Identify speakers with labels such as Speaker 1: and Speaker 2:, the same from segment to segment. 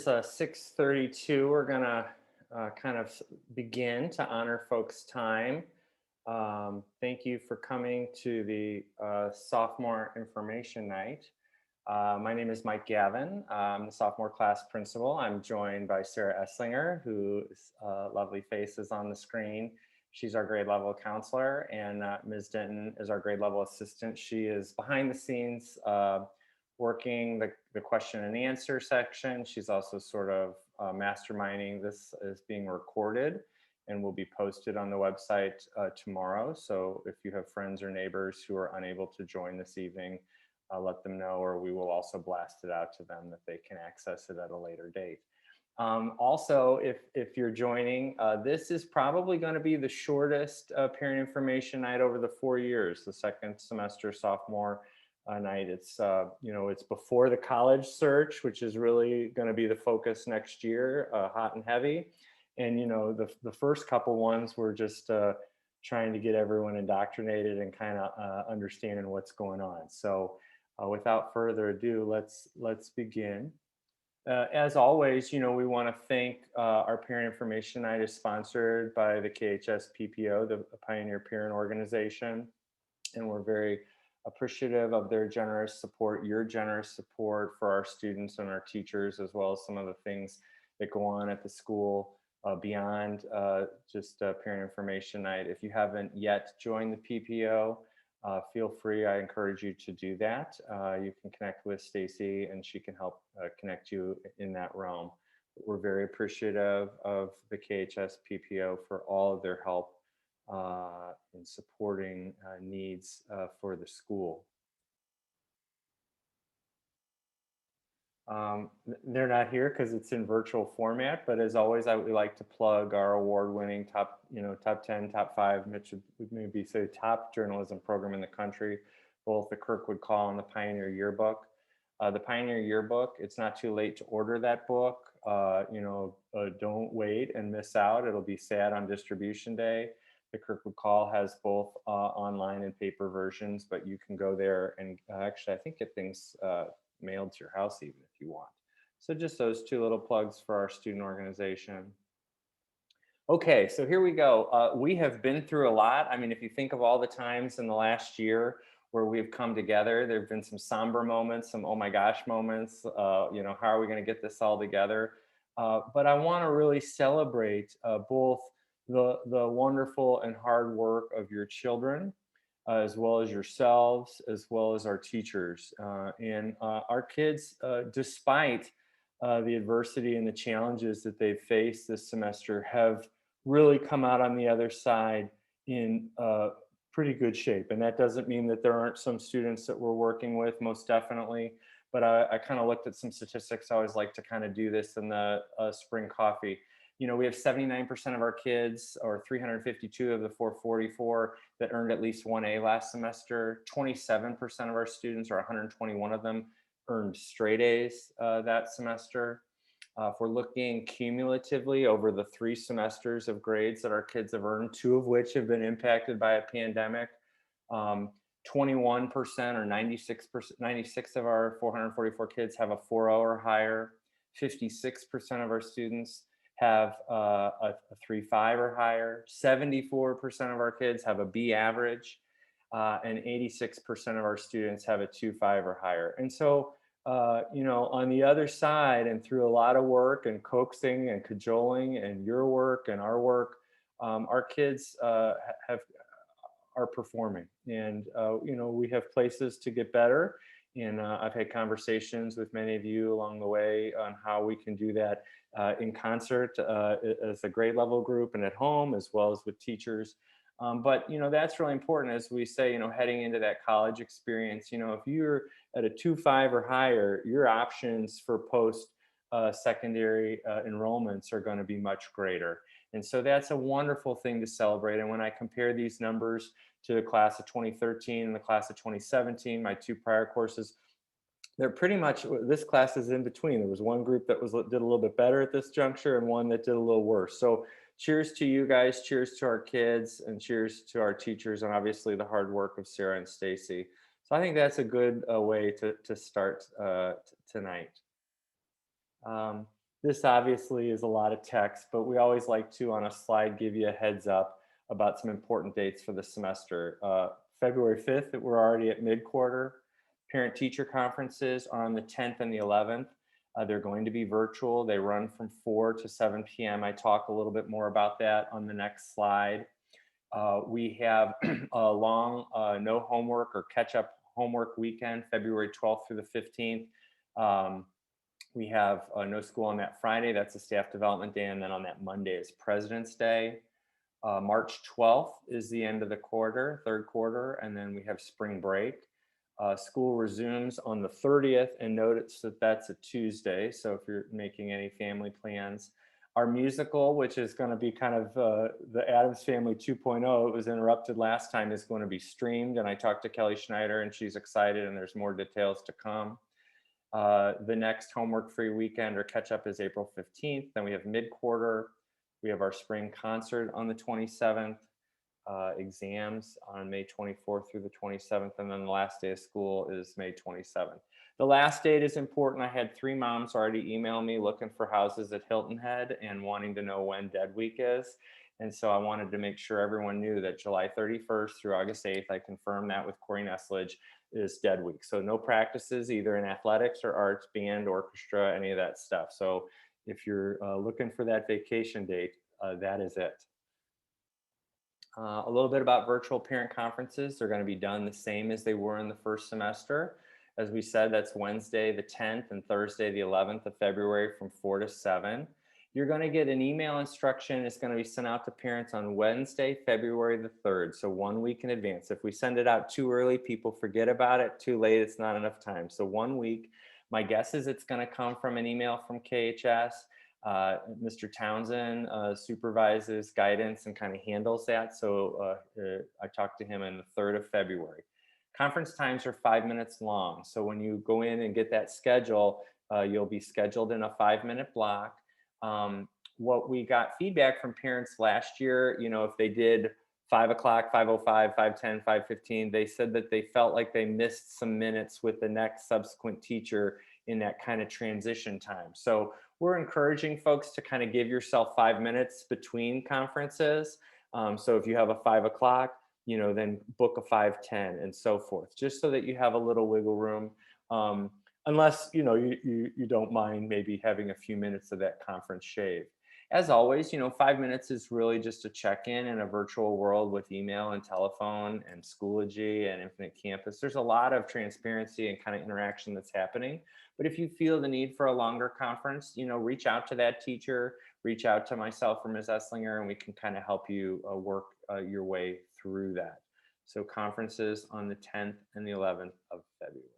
Speaker 1: is 6:32. We're gonna kind of begin to honor folks' time. Thank you for coming to the sophomore information night. My name is Mike Gavin. I'm the sophomore class principal. I'm joined by Sarah Esslinger, whose lovely face is on the screen. She's our grade level counselor, and Ms. Denton is our grade level assistant. She is behind the scenes working the question and answer section. She's also sort of masterminding. This is being recorded and will be posted on the website tomorrow. So if you have friends or neighbors who are unable to join this evening, let them know, or we will also blast it out to them that they can access it at a later date. Also, if you're joining, this is probably going to be the shortest parent information night over the 4 years, the second semester sophomore night. It's it's before the college search, which is really going to be the focus next year, hot and heavy. And the first couple ones were just trying to get everyone indoctrinated and kind of understanding what's going on. So without further ado, let's begin. As always, we want to thank our Parent Information Night is sponsored by the KHS PPO, the Pioneer Parent Organization, and we're very appreciative of their generous support, your generous support for our students and our teachers, as well as some of the things that go on at the school beyond just Parent Information Night. If you haven't yet joined the PPO, feel free. I encourage you to do that. You can connect with Stacy and she can help connect you in that realm. We're very appreciative of the KHS PPO for all of their help in supporting needs for the school. They're not here because it's in virtual format, but as always, I would like to plug our award-winning top 10, top 5, which would maybe say top journalism program in the country, both the Kirkwood Call and the Pioneer Yearbook. The Pioneer Yearbook, it's not too late to order that book. Don't wait and miss out. It'll be sad on distribution day. The Kirkwood Call has both online and paper versions, but you can go there and actually, I think, get things mailed to your house even if you want. So just those two little plugs for our student organization. Okay, so here we go. We have been through a lot. I mean, if you think of all the times in the last year where we've come together, there have been some somber moments, some oh my gosh moments. How are we going to get this all together? But I want to really celebrate both the wonderful and hard work of your children, as well as yourselves, as well as our teachers. And our kids, despite the adversity and the challenges that they've faced this semester, have really come out on the other side in pretty good shape. And that doesn't mean that there aren't some students that we're working with, most definitely. But I kind of looked at some statistics. I always like to kind of do this in the spring coffee. We have 79% of our kids, or 352 of the 444, that earned at least one A last semester. 27% of our students, or 121 of them, earned straight A's that semester. If we're looking cumulatively over the 3 semesters of grades that our kids have earned, 2 of which have been impacted by a pandemic, 21% or 96 of our 444 kids have a 4.0 or higher. 56% of our students have a 3.5 or higher. 74% of our kids have a B average, and 86% of our students have a 2.5 or higher. And so, on the other side, and through a lot of work and coaxing and cajoling and your work and our work, our kids are performing. And, we have places to get better. And I've had conversations with many of you along the way on how we can do that in concert as a grade level group and at home, as well as with teachers. But that's really important, as we say, heading into that college experience. If you're at a 2.5 or higher, your options for post secondary enrollments are going to be much greater. And so that's a wonderful thing to celebrate. And when I compare these numbers to the class of 2013 and the class of 2017, my 2 prior courses, they're pretty much, this class is in between. There was one group that did a little bit better at this juncture and one that did a little worse. So cheers to you guys, cheers to our kids, and cheers to our teachers, and obviously the hard work of Sarah and Stacy. So I think that's a good way to start tonight. This obviously is a lot of text, but we always like to, on a slide, give you a heads up about some important dates for the semester. February 5th, we're already at mid-quarter. Parent-teacher conferences are on the 10th and the 11th. They're going to be virtual. They run from 4 to 7 p.m. I talk a little bit more about that on the next slide. We have a long no homework or catch-up homework weekend, February 12th through the 15th. We have no school on that Friday. That's a staff development day. And then on that Monday is President's Day. March 12th is the end of the quarter, third quarter. And then we have spring break. School resumes on the 30th, and notice that that's a Tuesday. So if you're making any family plans, our musical, which is going to be kind of the Addams Family 2.0, it was interrupted last time, is going to be streamed. And I talked to Kelly Schneider and she's excited, and there's more details to come. The next homework-free weekend or catch-up is April 15th. Then we have mid-quarter. We have our spring concert on the 27th. Exams on May 24th through the 27th, and then the last day of school is May 27th. The last date is important. I had 3 moms already email me looking for houses at Hilton Head and wanting to know when Dead Week is. And so I wanted to make sure everyone knew that July 31st through August 8th, I confirmed that with Corey Nestledge, is Dead Week. So no practices either in athletics or arts, band, orchestra, any of that stuff. So if you're looking for that vacation date, that is it. A little bit about virtual parent conferences. They're going to be done the same as they were in the first semester. As we said, that's Wednesday the 10th and Thursday the 11th of February from 4 to 7. You're going to get an email instruction. It's going to be sent out to parents on Wednesday, February the 3rd, so 1 week in advance. If we send it out too early, people forget about it. Too late, it's not enough time. So 1 week. My guess is it's going to come from an email from KHS. Mr. Townsend supervises guidance and kind of handles that. So I talked to him on the 3rd of February. Conference times are 5 minutes long. So when you go in and get that schedule, you'll be scheduled in a 5-minute block. What we got feedback from parents last year, you know, if they did 5 o'clock, 5:05, 5:10, 5:15, they said that they felt like they missed some minutes with the next subsequent teacher in that kind of transition time. So we're encouraging folks to kind of give yourself 5 minutes between conferences. So if you have a 5 o'clock, you know, then book a 5:10 and so forth, just so that you have a little wiggle room. Unless, you know, you don't mind maybe having a few minutes of that conference shaved. As always, you know, 5 minutes is really just a check-in in a virtual world with email and telephone and Schoology and Infinite Campus. There's a lot of transparency and kind of interaction that's happening. But if you feel the need for a longer conference, you know, reach out to that teacher, reach out to myself or Ms. Esslinger, and we can kind of help you work your way through that. So conferences on the 10th and the 11th of February.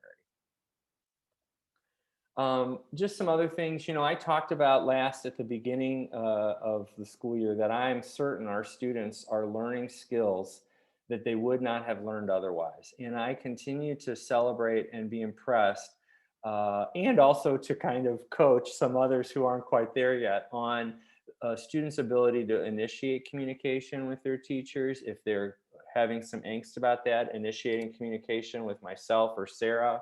Speaker 1: Just some other things, you know, I talked about last at the beginning of the school year that I'm certain our students are learning skills that they would not have learned otherwise. And I continue to celebrate and be impressed and also to kind of coach some others who aren't quite there yet on students' ability to initiate communication with their teachers. If they're having some angst about that, initiating communication with myself or Sarah.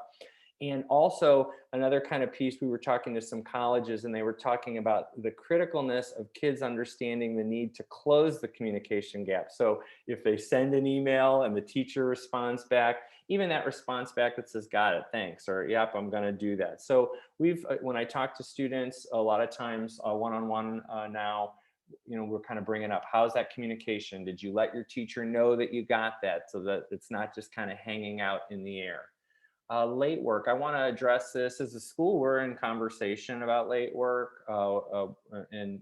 Speaker 1: And also another kind of piece, we were talking to some colleges and they were talking about the criticalness of kids understanding the need to close the communication gap. So if they send an email and the teacher responds back, even that response back that says, got it, thanks, or yep, I'm gonna do that. So when I talk to students, a lot of times one-on-one now, you know, we're kind of bringing up, how's that communication? Did you let your teacher know that you got that so that it's not just kind of hanging out in the air? Late work. I want to address this as a school. We're in conversation about late work and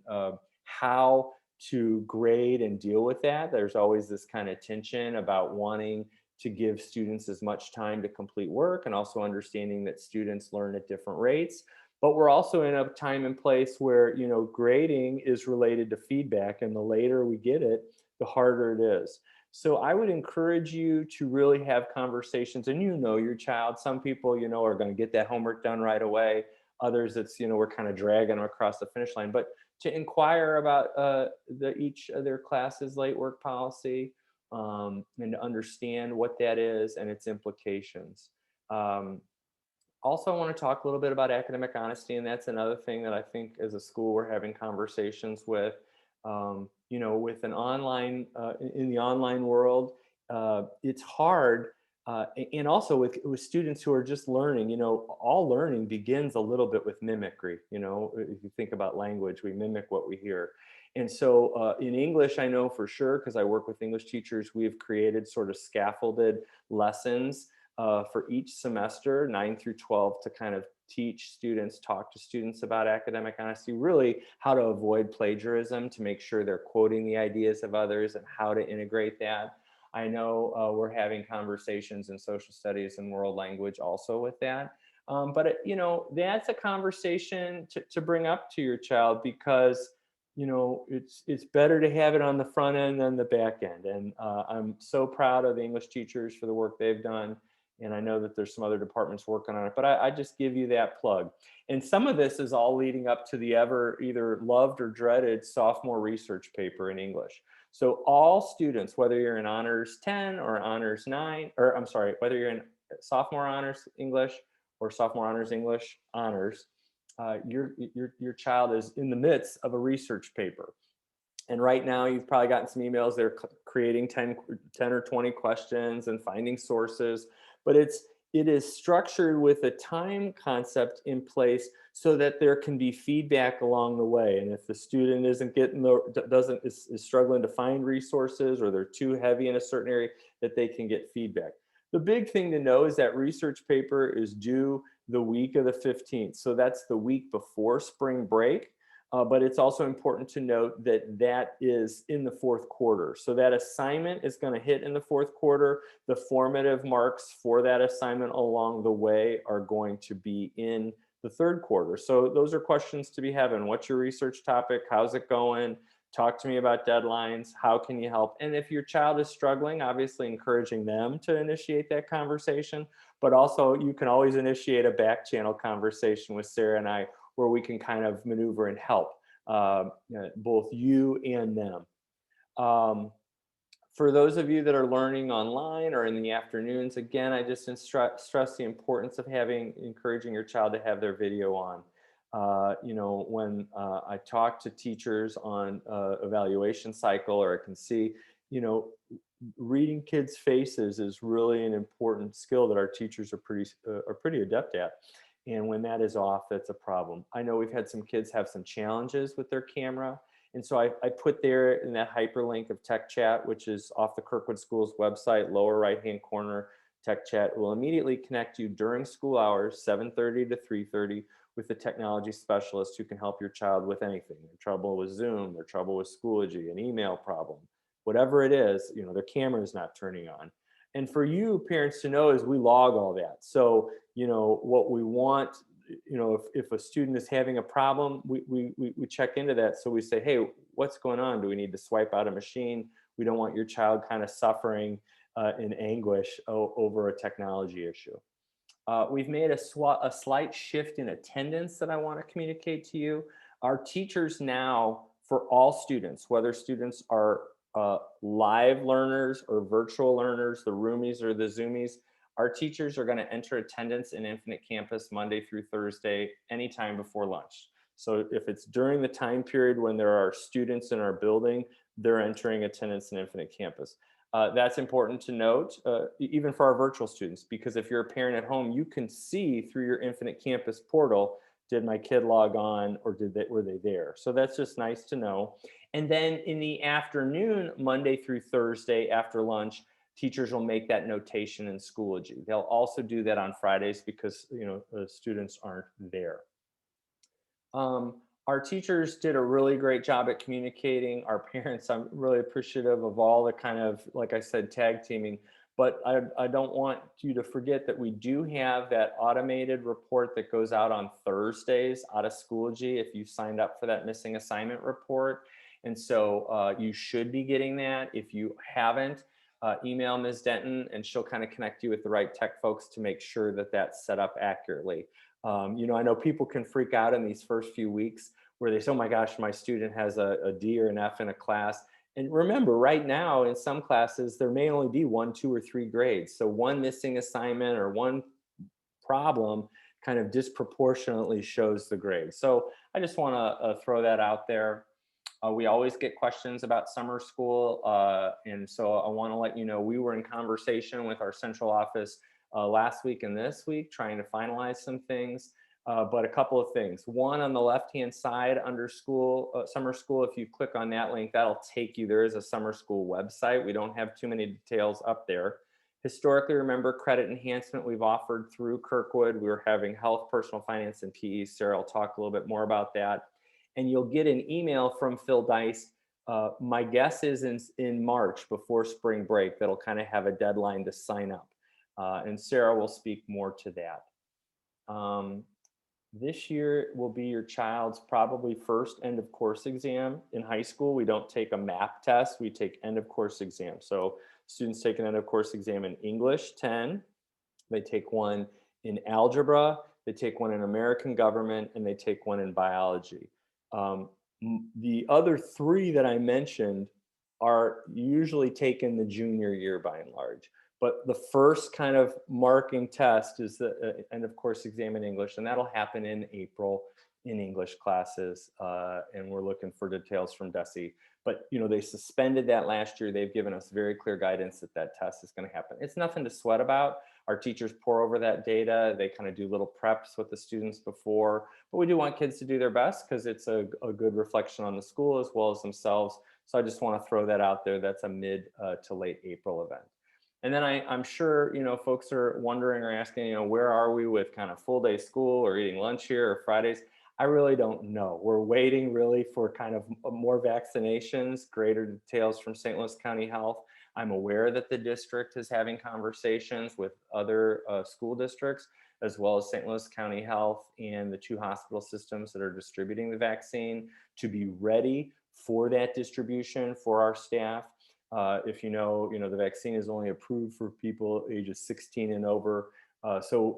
Speaker 1: how to grade and deal with that. There's always this kind of tension about wanting to give students as much time to complete work and also understanding that students learn at different rates. But we're also in a time and place where, you know, grading is related to feedback, and the later we get it, the harder it is. So I would encourage you to really have conversations, and you know your child. Some people, you know, are going to get that homework done right away. Others, it's, you know, we're kind of dragging them across the finish line. But to inquire about each of their classes' late work policy and to understand what that is and its implications. Also, I want to talk a little bit about academic honesty, and that's another thing that I think as a school we're having conversations with. With an online in the online world, it's hard, and also with students who are just learning. All learning begins a little bit with mimicry. If you think about language, we mimic what we hear. And so in English, I know for sure because I work with English teachers, we've created sort of scaffolded lessons for each semester, 9 through 12, to kind of teach students, talk to students about academic honesty, really how to avoid plagiarism, to make sure they're quoting the ideas of others and how to integrate that. I know we're having conversations in social studies and world language also with that. But that's a conversation to bring up to your child because it's better to have it on the front end than the back end. And I'm so proud of the English teachers for the work they've done. And I know that there's some other departments working on it, but I just give you that plug. And some of this is all leading up to the ever either loved or dreaded sophomore research paper in English. So all students, whether you're in honors 10 or honors 9, or I'm sorry, whether you're in sophomore honors English or sophomore honors English honors, your child is in the midst of a research paper. And right now you've probably gotten some emails. They're creating 10 or 20 questions and finding sources, but it is structured with a time concept in place so that there can be feedback along the way. And if the student isn't getting is struggling to find resources, or they're too heavy in a certain area, that they can get feedback. The big thing to know is that research paper is due the week of the 15th. So that's the week before spring break. But it's also important to note that that is in the fourth quarter. So that assignment is going to hit in the fourth quarter. The formative marks for that assignment along the way are going to be in the third quarter. So those are questions to be having. What's your research topic? How's it going? Talk to me about deadlines. How can you help? And if your child is struggling, obviously encouraging them to initiate that conversation, but also you can always initiate a back channel conversation with Sarah and I, where we can kind of maneuver and help both you and them. For those of you that are learning online or in the afternoons, again, I just stress the importance of encouraging your child to have their video on. When I talk to teachers on evaluation cycle, or I can see, reading kids' faces is really an important skill that our teachers are pretty adept at. And when that is off, that's a problem. I know we've had some kids have some challenges with their camera. And so I put there in that hyperlink of Tech Chat, which is off the Kirkwood Schools website, lower right-hand corner. Tech Chat will immediately connect you during school hours, 7:30 to 3:30, with the technology specialist who can help your child with anything. Their trouble with Zoom, their trouble with Schoology, an email problem, whatever it is, their camera is not turning on. And for you parents to know is we log all that. So, what we want, if a student is having a problem, we check into that. So we say, hey, what's going on? Do we need to swipe out a machine? We don't want your child kind of suffering in anguish over a technology issue. We've made a slight shift in attendance that I want to communicate to you. Our teachers now, for all students, whether students are live learners or virtual learners, the roomies or the zoomies, our teachers are going to enter attendance in Infinite Campus Monday through Thursday, anytime before lunch. So if it's during the time period when there are students in our building, they're entering attendance in Infinite Campus. That's important to note, even for our virtual students, because if you're a parent at home, you can see through your Infinite Campus portal, did my kid log on, or were they there? So that's just nice to know. And then in the afternoon, Monday through Thursday after lunch, teachers will make that notation in Schoology. They'll also do that on Fridays because the students aren't there. Our teachers did a really great job at communicating. Our parents, I'm really appreciative of all the kind of, like I said, tag teaming. But I don't want you to forget that we do have that automated report that goes out on Thursdays out of Schoology if you signed up for that missing assignment report. And so you should be getting that. If you haven't, email Ms. Denton and she'll kind of connect you with the right tech folks to make sure that that's set up accurately. I know people can freak out in these first few weeks where they say, oh my gosh, my student has a D or an F in a class. And remember, right now in some classes, there may only be 1, 2, or 3 grades. So one missing assignment or one problem kind of disproportionately shows the grade. So I just want to throw that out there. We always get questions about summer school. And so I want to let you know we were in conversation with our central office last week and this week, trying to finalize some things. But a couple of things. One, on the left-hand side under school, summer school, if you click on that link, that'll take you. There is a summer school website. We don't have too many details up there. Historically, remember credit enhancement we've offered through Kirkwood. We were having health, personal finance, and PE. Sarah will talk a little bit more about that. And you'll get an email from Phil Dice. My guess is in March before spring break, that'll kind of have a deadline to sign up. And Sarah will speak more to that. This year will be your child's probably first end of course exam in high school. We don't take a MAP test, we take end of course exam. So students take an end of course exam in English 10, they take one in algebra, they take one in American government, and they take one in biology. The other three that I mentioned are usually taken the junior year by and large. But the first kind of marking test is the end of course exam in English, and that'll happen in April in English classes. And we're looking for details from DESE. But they suspended that last year. They've given us very clear guidance that that test is going to happen. It's nothing to sweat about. Our teachers pour over that data. They kind of do little preps with the students before. But we do want kids to do their best because it's a good reflection on the school as well as themselves. So I just want to throw that out there. That's a mid to late April event. And then I'm sure, folks are wondering or asking, where are we with kind of full day school or eating lunch here or Fridays? I really don't know. We're waiting really for kind of more vaccinations, greater details from St. Louis County Health. I'm aware that the district is having conversations with other school districts, as well as St. Louis County Health and the 2 hospital systems that are distributing the vaccine to be ready for that distribution for our staff. If the vaccine is only approved for people ages 16 and over. So,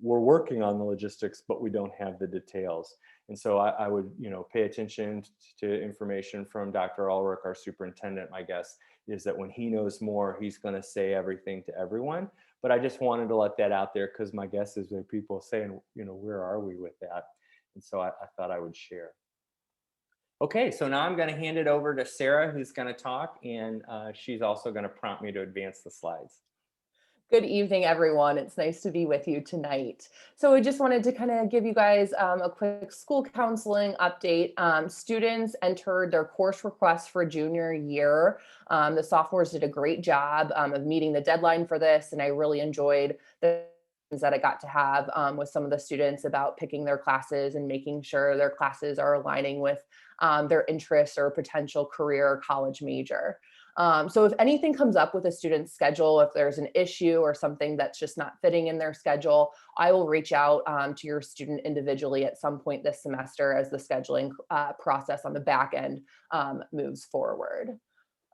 Speaker 1: we're working on the logistics, but we don't have the details. And so I would, pay attention to information from Dr. Ulrich, our superintendent. My guess is that when he knows more, he's going to say everything to everyone. But I just wanted to let that out there because my guess is there are people saying, where are we with that? And so I thought I would share. Okay, so now I'm going to hand it over to Sarah, who's going to talk, and she's also going to prompt me to advance the slides.
Speaker 2: Good evening, everyone. It's nice to be with you tonight. So I just wanted to kind of give you guys a quick school counseling update. Students entered their course requests for junior year. The sophomores did a great job of meeting the deadline for this, and I really enjoyed the that I got to have with some of the students about picking their classes and making sure their classes are aligning with their interests or potential career or college major. So if anything comes up with a student's schedule, if there's an issue or something that's just not fitting in their schedule, I will reach out to your student individually at some point this semester as the scheduling process on the back end moves forward.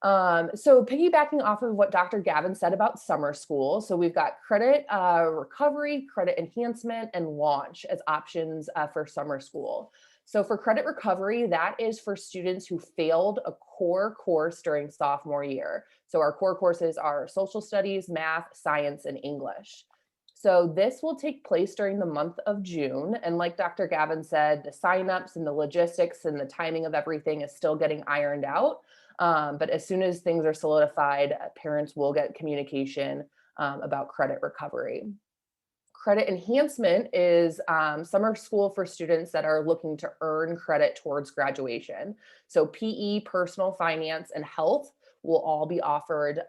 Speaker 2: So piggybacking off of what Dr. Gavin said about summer school, so we've got credit recovery, credit enhancement, and launch as options for summer school. So for credit recovery, that is for students who failed a core course during sophomore year. So our core courses are social studies, math, science, and English. So this will take place during the month of June. And like Dr. Gavin said, the signups and the logistics and the timing of everything is still getting ironed out. But as soon as things are solidified, parents will get communication about credit recovery. Credit enhancement is summer school for students that are looking to earn credit towards graduation. So PE, personal finance, and health will all be offered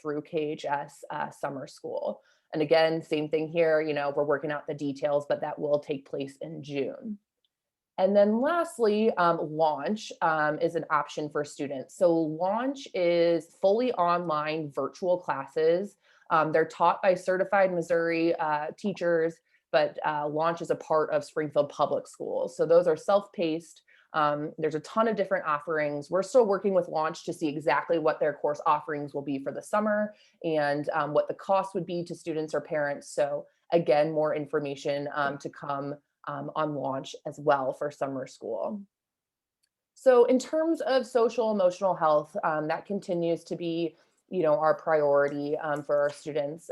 Speaker 2: through KHS summer school. And again, same thing here, we're working out the details, but that will take place in June. And then lastly, launch is an option for students. So launch is fully online virtual classes. They're taught by certified Missouri teachers, but launch is a part of Springfield Public Schools. So those are self-paced. There's a ton of different offerings. We're still working with launch to see exactly what their course offerings will be for the summer and what the cost would be to students or parents. So again, more information to come on launch as well for summer school. So in terms of social emotional health, that continues to be our priority for our students.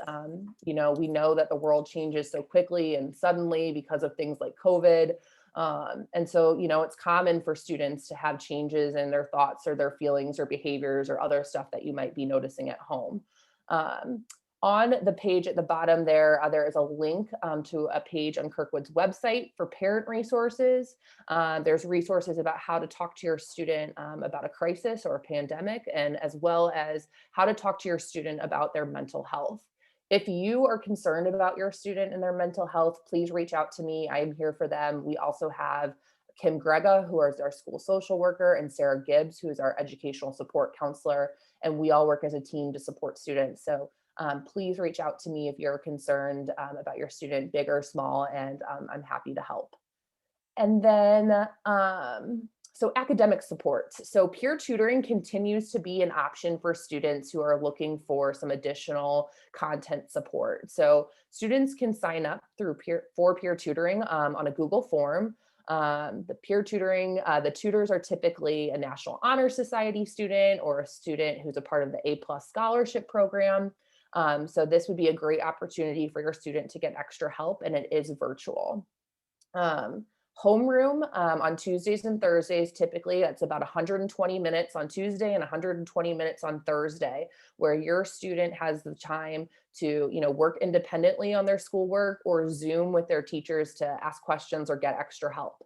Speaker 2: We know that the world changes so quickly and suddenly because of things like COVID. And so, it's common for students to have changes in their thoughts or their feelings or behaviors or other stuff that you might be noticing at home. Um, on the page at the bottom there is a link to a page on Kirkwood's website for parent resources. There's resources about how to talk to your student about a crisis or a pandemic, and as well as how to talk to your student about their mental health. If you are concerned about your student and their mental health, please reach out to me. I am here for them. We also have Kim Grega, who is our school social worker, and Sarah Gibbs, who is our educational support counselor. And we all work as a team to support students. So please reach out to me if you're concerned about your student, big or small, and I'm happy to help. And then, so academic support. So peer tutoring continues to be an option for students who are looking for some additional content support. So students can sign up through peer tutoring on a Google form. The peer tutoring, the tutors are typically a National Honor Society student or a student who's a part of the A+ scholarship program. So this would be a great opportunity for your student to get extra help, and it is virtual. Um, Homeroom on Tuesdays and Thursdays, typically that's about 120 minutes on Tuesday and 120 minutes on Thursday, where your student has the time to, work independently on their schoolwork or Zoom with their teachers to ask questions or get extra help.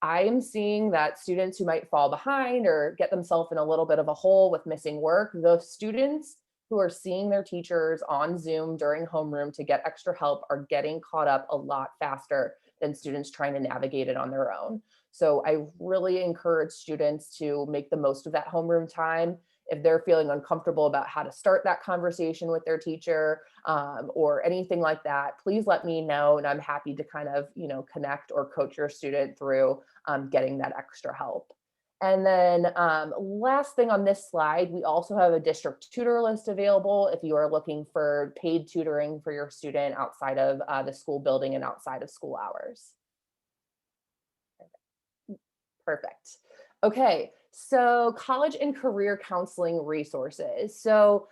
Speaker 2: I am seeing that students who might fall behind or get themselves in a little bit of a hole with missing work, those students who are seeing their teachers on Zoom during homeroom to get extra help are getting caught up a lot faster than students trying to navigate it on their own. So I really encourage students to make the most of that homeroom time. If they're feeling uncomfortable about how to start that conversation with their teacher or anything like that, please let me know. And I'm happy to kind of, connect or coach your student through getting that extra help. And then last thing on this slide, we also have a district tutor list available if you are looking for paid tutoring for your student outside of the school building and outside of school hours. Perfect. Okay, so college and career counseling resources. So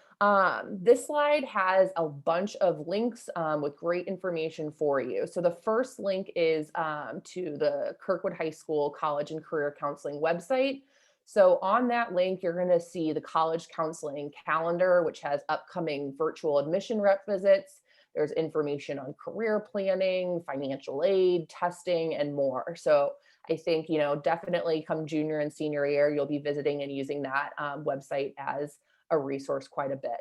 Speaker 2: this slide has a bunch of links with great information for you. So the first link is to the Kirkwood High School College and Career Counseling website. So on that link, you're going to see the college counseling calendar, which has upcoming virtual admission rep visits. There's information on career planning, financial aid, testing, and more. So I think, definitely come junior and senior year, you'll be visiting and using that website as a resource quite a bit.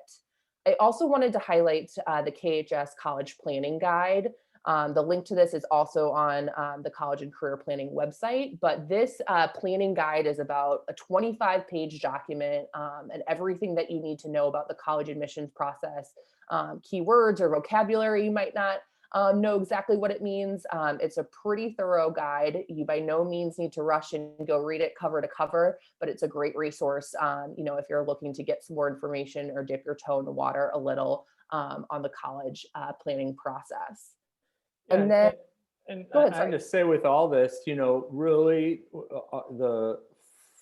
Speaker 2: I also wanted to highlight the KHS College Planning Guide. The link to this is also on the College and Career Planning website, but this planning guide is about a 25-page document and everything that you need to know about the college admissions process, keywords or vocabulary you might not know exactly what it means. It's a pretty thorough guide. You by no means need to rush and go read it cover to cover, but it's a great resource, if you're looking to get some more information or dip your toe in the water a little on the college planning process.
Speaker 1: Yeah,
Speaker 2: And then, go ahead,
Speaker 1: and
Speaker 2: sorry.
Speaker 1: to say with all this, really the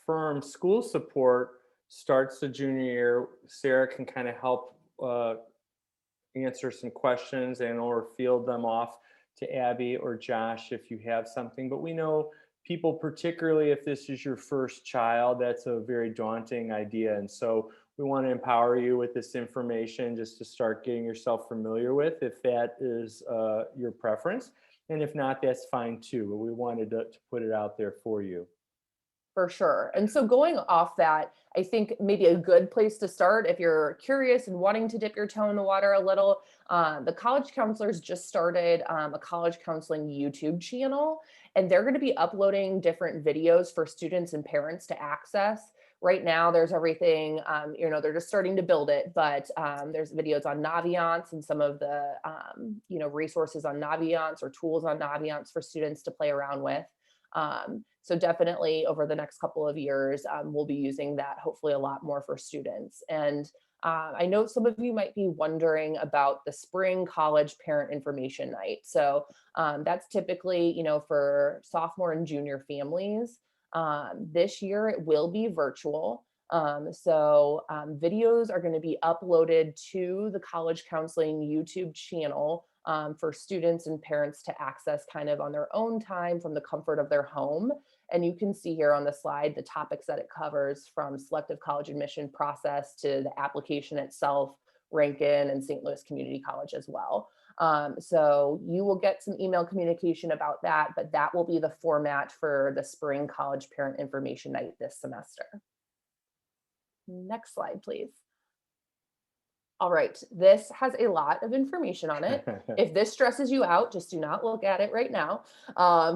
Speaker 1: firm school support starts the junior year. Sarah can kind of help answer some questions and or field them off to Abby or Josh if you have something. But we know people, particularly if this is your first child, that's a very daunting idea. And so we want to empower you with this information just to start getting yourself familiar with, if that is your preference. And if not, that's fine too. But we wanted to put it out there for you.
Speaker 2: For sure. And so going off that, I think maybe a good place to start if you're curious and wanting to dip your toe in the water a little, the college counselors just started a college counseling YouTube channel, and they're going to be uploading different videos for students and parents to access. Right now, there's everything, they're just starting to build it, but there's videos on Naviance and some of the, resources on Naviance or tools on Naviance for students to play around with. So definitely over the next couple of years, we'll be using that hopefully a lot more for students. And I know some of you might be wondering about the spring college parent information night. So that's typically, for sophomore and junior families. This year it will be virtual. Videos are going to be uploaded to the College Counseling YouTube channel for students and parents to access kind of on their own time from the comfort of their home. And you can see here on the slide the topics that it covers, from selective college admission process to the application itself, Rankin and St. Louis Community College as well. So you will get some email communication about that, but that will be the format for the Spring College Parent Information Night this semester. Next slide, please. All right, this has a lot of information on it. If this stresses you out, just do not look at it right now.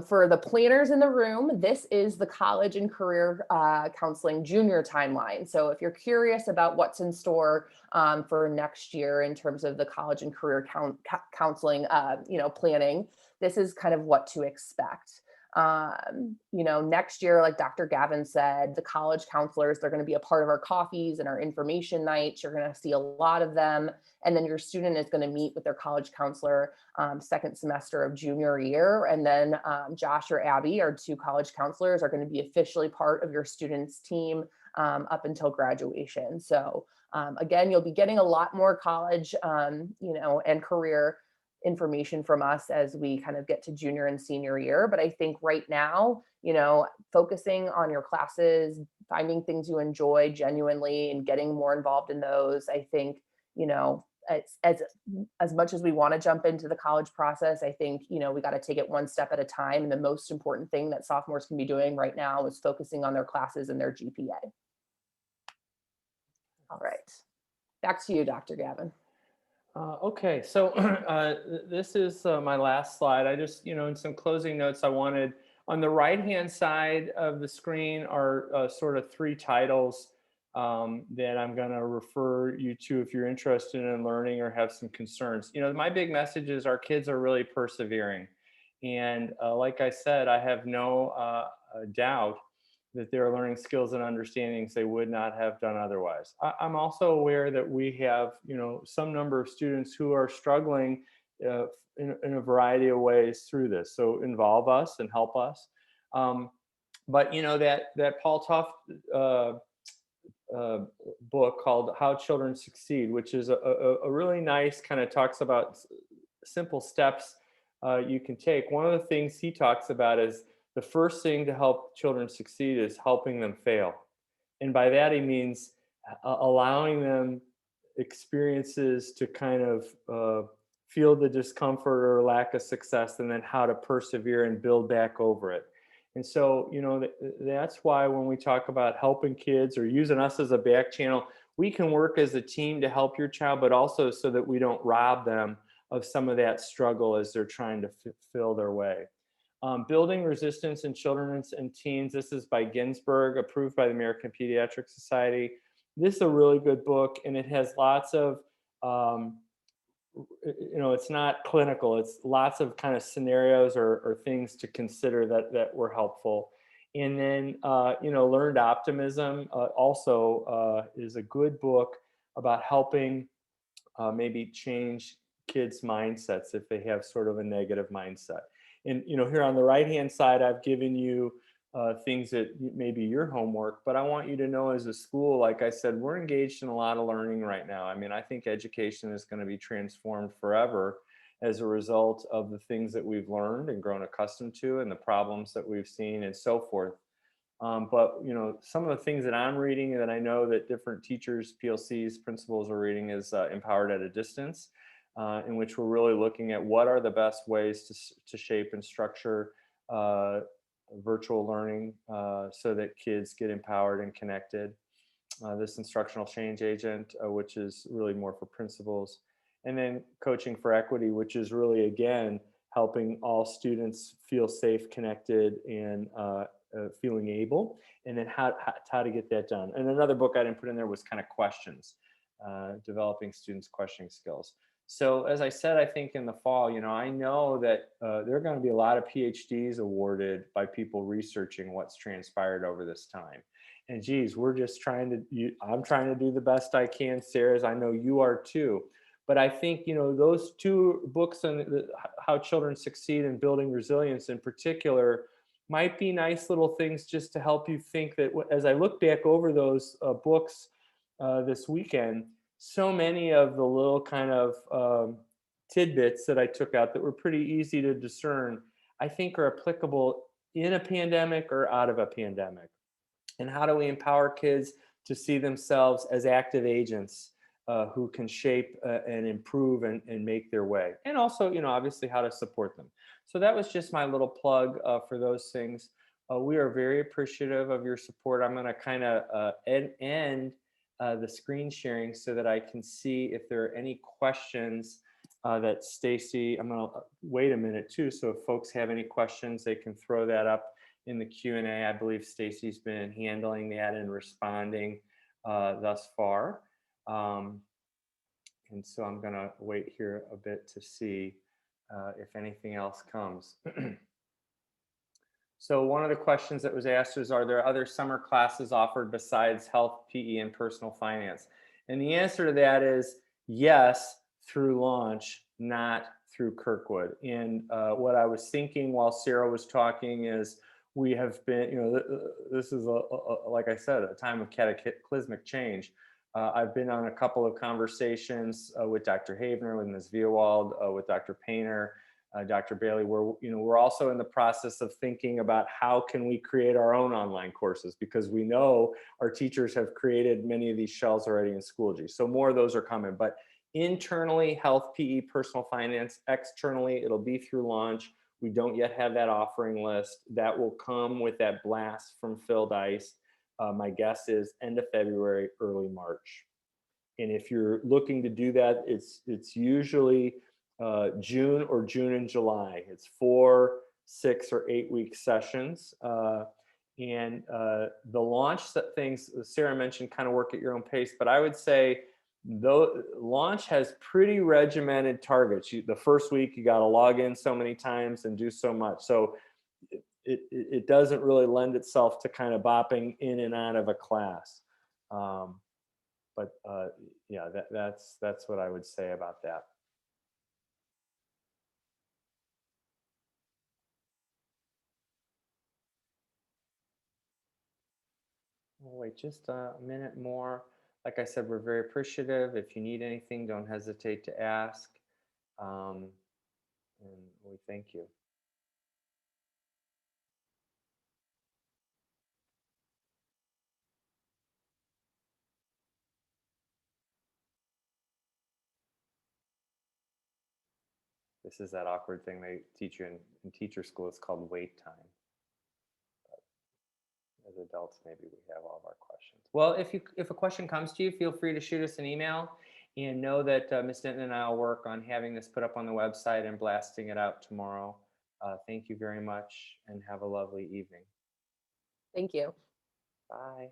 Speaker 2: For the planners in the room, this is the college and career counseling junior timeline. So if you're curious about what's in store for next year in terms of the college and career counseling, planning, this is kind of what to expect. Next year, like Dr. Gavin said, the college counselors, they're going to be a part of our coffees and our information nights. You're going to see a lot of them. And then your student is going to meet with their college counselor second semester of junior year. And then Josh or Abby, our two college counselors, are going to be officially part of your student's team up until graduation. So again, you'll be getting a lot more college, and career information from us as we kind of get to junior and senior year. But I think right now, focusing on your classes, finding things you enjoy genuinely and getting more involved in those, I think, as much as we want to jump into the college process, I think, we got to take it one step at a time. And the most important thing that sophomores can be doing right now is focusing on their classes and their GPA. All right. Back to you, Dr. Gavin.
Speaker 1: Okay, so this is my last slide. I just, in some closing notes, I wanted, on the right-hand side of the screen are sort of three titles that I'm going to refer you to if you're interested in learning or have some concerns. My big message is our kids are really persevering. And like I said, I have no doubt that they're learning skills and understandings they would not have done otherwise. I'm also aware that we have, some number of students who are struggling in a variety of ways through this. So involve us and help us. But that Paul Tough book called How Children Succeed, which is a really nice, kind of talks about simple steps you can take. One of the things he talks about is the first thing to help children succeed is helping them fail. And by that, he means allowing them experiences to kind of feel the discomfort or lack of success, and then how to persevere and build back over it. And so, that's why when we talk about helping kids or using us as a back channel, we can work as a team to help your child, but also so that we don't rob them of some of that struggle as they're trying to fill their way. Building Resistance in Children and Teens. This is by Ginsberg, approved by the American Pediatric Society. This is a really good book, and it has lots of, it's not clinical. It's lots of kind of scenarios or things to consider that were helpful. And then, Learned Optimism also is a good book about helping maybe change kids' mindsets if they have sort of a negative mindset. And here on the right-hand side, I've given you things that may be your homework, but I want you to know, as a school, like I said, we're engaged in a lot of learning right now. I mean, I think education is going to be transformed forever as a result of the things that we've learned and grown accustomed to, and the problems that we've seen, and so forth. But some of the things that I'm reading that I know that different teachers, PLCs, principals are reading is Empowered at a Distance, in which we're really looking at what are the best ways to shape and structure virtual learning so that kids get empowered and connected. This Instructional Change Agent, which is really more for principals. And then Coaching for Equity, which is really, again, helping all students feel safe, connected, and feeling able, and then how to get that done. And another book I didn't put in there was kind of questions, developing students' questioning skills. So as I said, I think in the fall, I know that there are going to be a lot of PhDs awarded by people researching what's transpired over this time. And geez, we're just I'm trying to do the best I can, Sarah, as I know you are too. But I think, those two books on How Children Succeed and Building Resilience in particular, might be nice little things just to help you think that as I look back over those books this weekend, so many of the little kind of tidbits that I took out that were pretty easy to discern, I think are applicable in a pandemic or out of a pandemic. And how do we empower kids to see themselves as active agents who can shape and improve and make their way? And also, obviously how to support them. So that was just my little plug for those things. We are very appreciative of your support. I'm going to kind of end the screen sharing so that I can see if there are any questions that Stacy, I'm going to wait a minute too. So if folks have any questions, they can throw that up in the Q&A. I believe Stacy's been handling that and responding thus far. And so I'm going to wait here a bit to see if anything else comes. So one of the questions that was asked is, are there other summer classes offered besides health, PE, and personal finance? And the answer to that is yes, through launch, not through Kirkwood. And what I was thinking while Sarah was talking is we have been, this is, like I said, a time of cataclysmic change. I've been on a couple of conversations with Dr. Havener, with Ms. Viewald, with Dr. Painter, Dr. Bailey, where we're also in the process of thinking about how can we create our own online courses, because we know our teachers have created many of these shells already in Schoology. So more of those are coming. But internally, health, PE, personal finance. Externally, it'll be through launch. We don't yet have that offering list. That will come with that blast from Phil Dice. My guess is end of February, early March. And if you're looking to do that, it's usually June or June and July. It's 4, 6, or 8 week sessions. And the launch things, Sarah mentioned, kind of work at your own pace, but I would say though launch has pretty regimented targets. The first week you got to log in so many times and do so much. So it doesn't really lend itself to kind of bopping in and out of a class. But yeah, that's what I would say about that. We'll wait just a minute more. Like I said, we're very appreciative. If you need anything, don't hesitate to ask. Um, and we thank you. This is that awkward thing they teach you in teacher school. It's called wait time. As adults, maybe we have all of our questions. Well, if a question comes to you, feel free to shoot us an email, and know that Ms. Denton and I will work on having this put up on the website and blasting it out tomorrow. Thank you very much and have a lovely evening.
Speaker 2: Thank you.
Speaker 1: Bye.